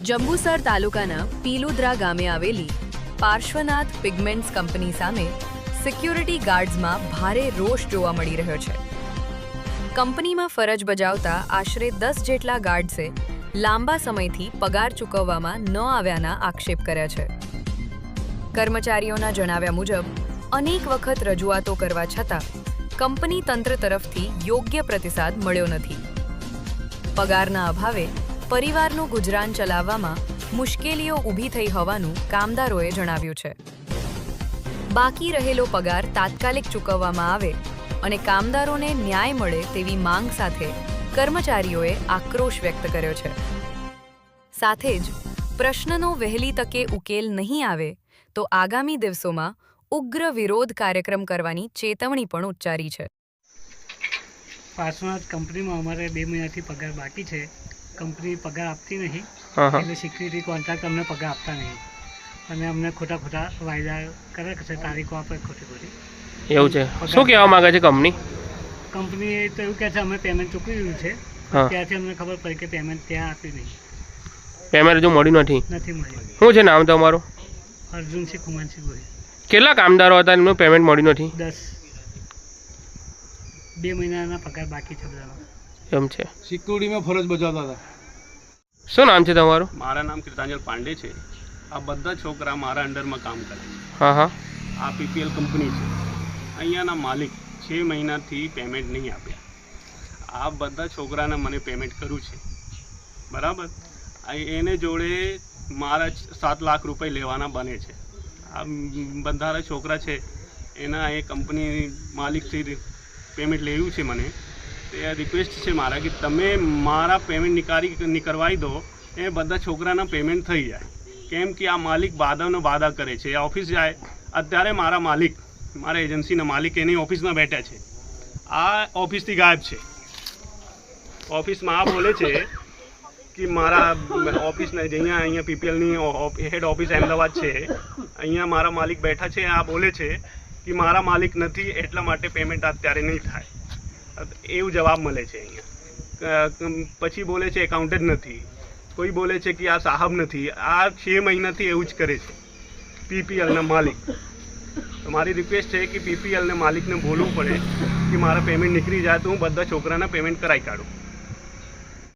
જંબુસર તાલુકાના પીલુદ્રા ગામે આવેલી પાર્શ્વનાથ પિગમેન્ટ્સ કંપની સામે સિક્યુરિટી ગાર્ડ્સમાં ભારે રોષ જોવા મળી રહ્યો છે। કંપનીમાં ફરજ બજાવતા આશરે 10 જેટલા ગાર્ડ્સે લાંબા સમયથી પગાર ચૂકવવામાં ન આવ્યાના આક્ષેપ કર્યા છે। કર્મચારીઓના જણાવ્યા મુજબ અનેક વખત રજૂઆતો કરવા છતાં કંપની તંત્ર તરફથી યોગ્ય પ્રતિસાદ મળ્યો નથી। પગારના અભાવે પરિવારનું ગુજરાન ચલાવવામાં મુશ્કેલીઓ ઊભી થઈ હોવાનું કામદારોએ જણાવ્યું છે। બાકી રહેલો પગાર તાત્કાલિક ચૂકવવામાં આવે અને કામદારોને ન્યાય મળે તેવી માંગ સાથે કર્મચારીઓએ આક્રોશ વ્યક્ત કર્યો છે। સાથે જ પ્રશ્નનો વહેલી તકે ઉકેલ નહીં આવે તો આગામી દિવસોમાં ઉગ્ર વિરોધ કાર્યક્રમ કરવાની ચેતવણી પણ ઉચ્ચારી છે। પાર્શ્વનાથ કંપનીમાં અમારે 2 મહિનાથી પગાર બાકી છે। કંપની પગાર આપતી નહીં એટલે સિક્યુરિટી કોન્ટ્રાક્ટ અમને પગાર આપતા નહીં અને અમને ખોટા વાયદા કરે છે, તારીખો આપે ખોટી। એવું છે? શું કહેવા માંગે છે કંપની? કંપની તો એવું કહે છે અમે પેમેન્ટ ચૂકવી દીધું છે, ત્યાંથી અમને ખબર પડી કે પેમેન્ટ ત્યાં આપ્યું નહીં, પેમેન્ટ હજુ મળ્યું નથી મળ્યું। શું છે નામ તમારું? અર્જુનસિંહ કુમારસિંહ ગોહિલ। કેટલા કામદારો હતા એમનું પેમેન્ટ મળ્યું નથી? 10 2 મહિનાના પગાર બાકી છે બધાનો। એમ છે? સિક્યુરિટીમાં ફરજ બજાવતા હતા। શું નામ છે તમારું? મારા નામ કીર્તાંજલ પાંડે છે। આ બધા છોકરા મારા અંડરમાં કામ કરે છે। હા। આ પીપીએલ કંપની છે। અહીંયાના માલિક 6 મહિનાથી પેમેન્ટ નહીં આપ્યા। આ બધા છોકરાને મને પેમેન્ટ કર્યું છે, બરાબર? એને જોડે મારા 7 લાખ રૂપિયા લેવાના બને છે। આ બધા છોકરા છે એના એ કંપની માલિકથી પેમેન્ટ લેવું છે। મને તે રિક્વેસ્ટ છે મારા કે તમે મારા પેમેન્ટ નીકળવાઈ દો, એ બધા છોકરાના પેમેન્ટ થઈ જાય। કેમ કે આ માલિક વાદા કરે છે। ઓફિસ જાય અત્યારે મારા માલિક, મારા એજન્સીના માલિક એની ઓફિસમાં બેઠા છે, આ ઓફિસથી ગાયબ છે। ઓફિસમાં આ બોલે છે કે મારા ઓફિસના અહીંયા પીપીએલની હેડ ઓફિસ અમદાવાદ છે, અહીંયા મારા માલિક બેઠા છે। આ બોલે છે કે મારા માલિક નથી એટલા માટે પેમેન્ટ અત્યારે નહીં થાય, એવું જવાબ મળે છે અહીંયા। પછી બોલે છે એકાઉન્ટન્ટ નથી, કોઈ બોલે છે કે આ સાહબ નથી। આ 6 મહિનાથી એવું જ કરે છે પીપીએલના માલિક। તો મારી રિક્વેસ્ટ છે કે પીપીએલના માલિકને બોલવું પડે કે મારા પેમેન્ટ નીકળી જાય તો હું બધા છોકરાના પેમેન્ટ કરાવી કાઢું।